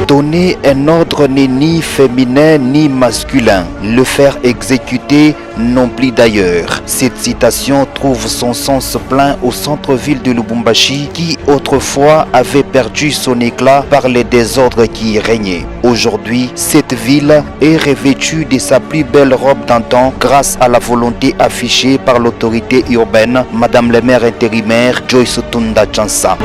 Donner un ordre n'est ni féminin ni masculin. Le faire exécuter non plus d'ailleurs. Cette citation trouve son sens plein au centre-ville de Lubumbashi qui autrefois avait perdu son éclat par les désordres qui y régnaient. Aujourd'hui, cette ville est revêtue de sa plus belle robe d'antan grâce à la volonté affichée par l'autorité urbaine, Madame le maire intérimaire Joyce Tunda Chansa.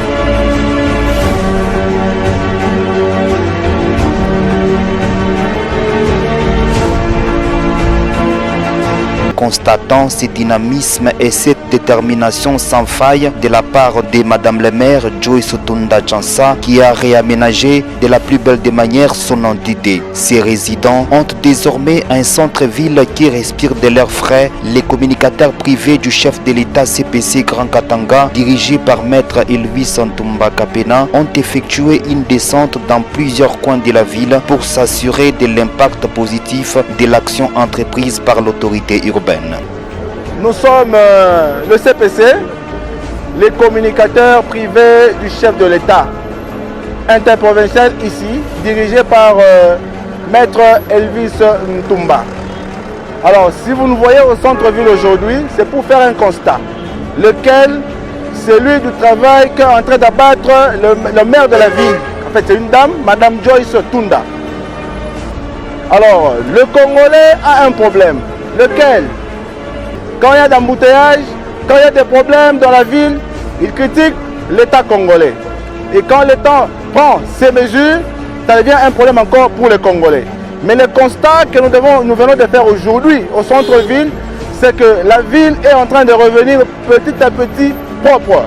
Constatant ce dynamisme et cette détermination sans faille de la part de Madame le maire Joyce Tunda Chansa qui a réaménagé de la plus belle des manières son entité. Ses résidents ont désormais un centre-ville qui respire de l'air frais. Les communicateurs privés du chef de l'État CPC Grand Katanga, dirigés par Maître Elvis Ntumba Kapena, ont effectué une descente dans plusieurs coins de la ville pour s'assurer de l'impact positif de l'action entreprise par l'autorité urbaine. Nous sommes le CPC, les communicateurs privés du chef de l'État interprovincial ici, dirigé par Maître Elvis Ntumba. Alors, si vous nous voyez au centre-ville aujourd'hui, c'est pour faire un constat, lequel c'est lui du travail qu'est en train d'abattre le maire de la ville. En fait, c'est une dame, Madame Joyce Tunda. Alors, le Congolais a un problème. Lequel? Quand il y a d'embouteillage, quand il y a des problèmes dans la ville, il critique l'État congolais. Et quand l'État prend ces mesures, ça devient un problème encore pour les Congolais. Mais le constat que nous venons de faire aujourd'hui au centre-ville, c'est que la ville est en train de revenir petit à petit propre.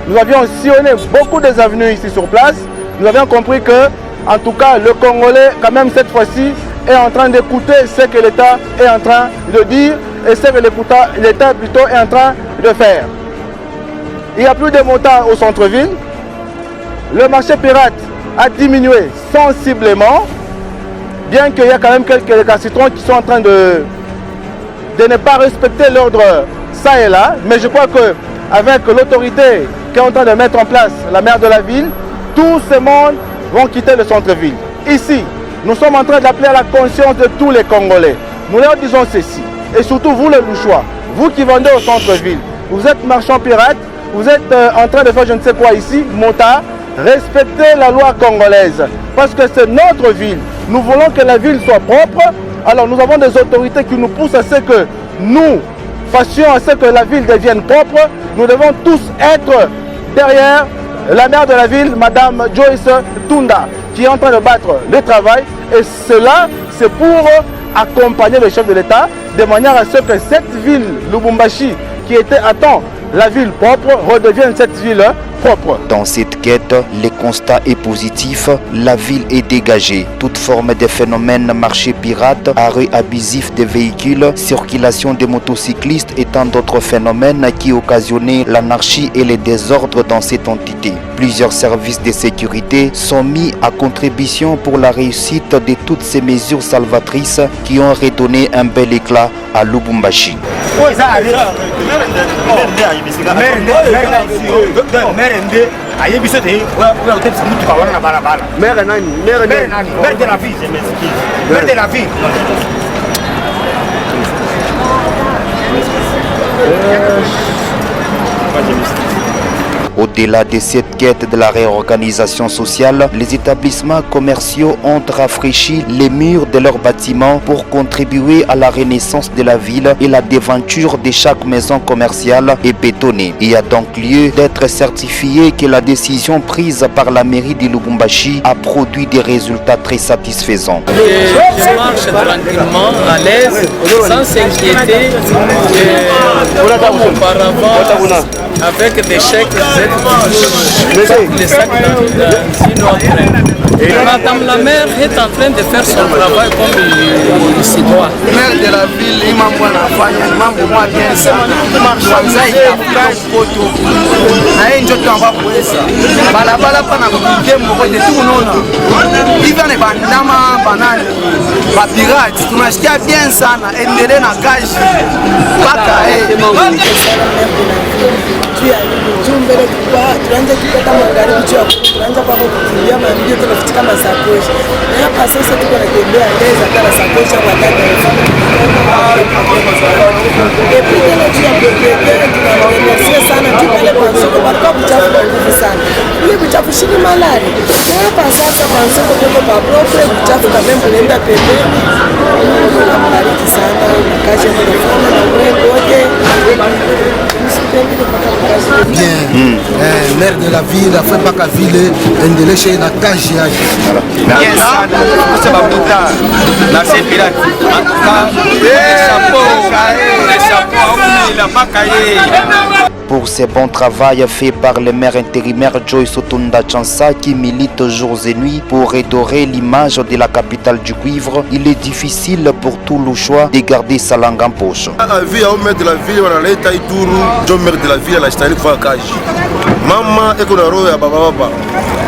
Nous avions sillonné beaucoup des avenues ici sur place. Nous avions compris que, en tout cas, le Congolais, quand même cette fois-ci, est en train d'écouter ce que l'État est en train de dire et ce que l'État plutôt est en train de faire. Il n'y a plus de motards au centre-ville. Le marché pirate a diminué sensiblement, bien qu'il y a quand même quelques récalcitrants qui sont en train de ne pas respecter l'ordre ça et là. Mais je crois qu'avec l'autorité qui est en train de mettre en place la maire de la ville, tout ce monde vont quitter le centre-ville. Ici, nous sommes en train d'appeler à la conscience de tous les Congolais. Nous leur disons ceci, et surtout vous les Louchois, vous qui vendez au centre-ville, vous êtes marchands pirates, vous êtes en train de faire je ne sais quoi ici, motard, respectez la loi congolaise, parce que c'est notre ville. Nous voulons que la ville soit propre, alors nous avons des autorités qui nous poussent à ce que nous fassions à ce que la ville devienne propre. Nous devons tous être derrière la maire de la ville, Madame Joyce Tunda, qui est en train de battre le travail. Et cela, c'est pour accompagner le chef de l'État de manière à ce que cette ville, Lubumbashi, qui était à temps la ville propre, redevienne cette ville propre. Dans cette quête, le constat est positif, la ville est dégagée. Toute forme de phénomène marché pirate, arrêt abusif des véhicules, circulation des motocyclistes et tant d'autres phénomènes qui occasionnaient l'anarchie et les désordres dans cette entité. Plusieurs services de sécurité sont mis à contribution pour la réussite de toutes ces mesures salvatrices qui ont redonné un bel éclat à Lubumbashi. Au-delà de cette quête de la réorganisation sociale, les établissements commerciaux ont rafraîchi les murs de leurs bâtiments pour contribuer à la renaissance de la ville et la devanture de chaque maison commerciale est bétonnée. Il y a donc lieu d'être certifié que la décision prise par la mairie de Lubumbashi a produit des résultats très satisfaisants. Je marche tranquillement, à l'aise, sans s'inquiéter comme auparavant, avec des chèques les sacs sinon après. Madame la maire est en train de faire son travail comme il se doit. Le maire de la ville, il m'a dit bien ça. Kwanza itafuta ukoto. Na yeye ndio tuamba kuweza. Balabala pana kupigia mkoje tu unaona. Hivi ni bandama banani. Ba pirate tunasikia bien sana. Endelee na kazi. Paka juu ya nini? Juu mbele tuanze kupata magharibi juu ya tuanze kwa kukimbia mambio tunafitika masakoshi. Na hapa sasa tuko na tembea ndeza kana sakoshi kwa dada yetu. Epi tena juu ya kuelekea tunawaelezea sana juu pale kwa soko kwa kuchafu kwa nguvu sana. Ile kuchafu shini malari. Na hapa sasa kwa soko kwa propre kuchafu kama mnaenda pembeni. Tunabariki sana na kazi mnafanya na wewe wote. Bien, maire de la ville, afin pas ville, endelea chez na kazi yake. Bien sana, kusema buta na sepirati. Pour ce bon travail fait par le maire intérimaire Joyce Otunda Chansa qui milite jours et nuits pour redorer l'image de la capitale du cuivre, il est difficile pour tout le choix de garder sa langue en poche. Avis au maire de la ville, on a l'état Ituru, John maire de la ville, la style pour kaji. Maman et qu'on a roé à baba baba.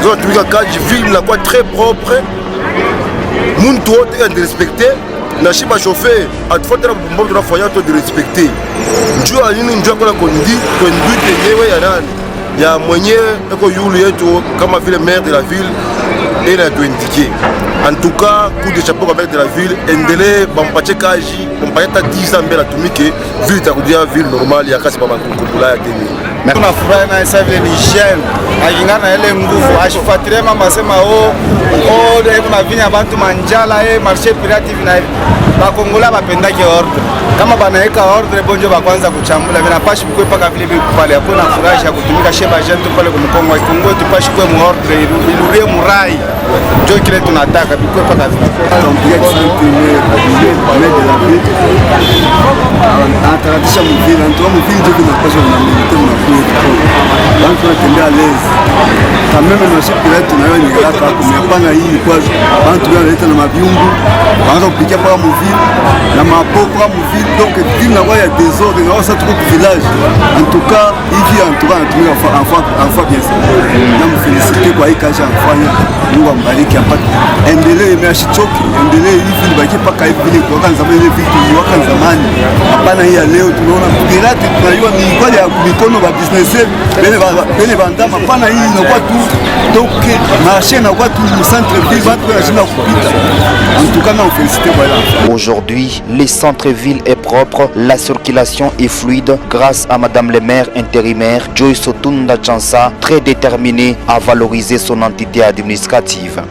Ils ont trouvé kaji ville la quoi très propre. Moun tout est de respecter. Na shiba chauffeur, à fois de la bombe de la foyer de respecter. Njoo alini njoo kwa kondi yenyewe ya nani ya mwenyewe eko yule yetu kama vile maire de la ville et la tuindiquer. En tout cas, coup de chapeau avec de la ville, endelee bampache kaji, bampayata 10 ans mbele atumike ville takudia ville normale ya kasi baba kukula ya demi. Tunafurahi na sasa vile ni jeune akingana ile nguvu ashifuatilie mama sema ndio kuna vinya bantu manjala marché pirative na bakongola bapendake ordre kama banaweka ordre bonjo ba kwanza kuchambula vinapashi kwe paka vile vile pale hakuna furaha ya kutumika sheba jeune pale kwa Kongo Kongo tupashi kwe mu ordre ilurie murai ndio kile tunataka bikwe paka vile ataratisha mvile ndio mvile ndio tunapaswa na milite mnakuwa donc tunatembea à l'aise quand même na siku yetu nayo ni haraka kumepanga hii kwanza bantu wanaleta na mabiungu wanaanza kupikia kwa mvile na mapoko kwa mvile donc ville na ya désordre na wasa tuko village en tout cas hivi en tout cas natumia enfant bien ça na mféliciter kwa hii kazi anafanya Mungu ambariki apate endelee imeashichoki endelee hivi baki paka hivi vile kwa kanza ile vitu ni waka zamani hapana hii leo tunaona pirate tunaiwa ni kwa ya mikono ba business bene bandama hapana hii inakuwa tu donc marché na kwa tu centre ville watu wanashinda kupita en tout cas na féliciter voilà. Aujourd'hui, le centre-ville est propre, la circulation est fluide grâce à Madame le maire intérimaire Joyce Otunda Chansa, très déterminée à valoriser son entité administrative.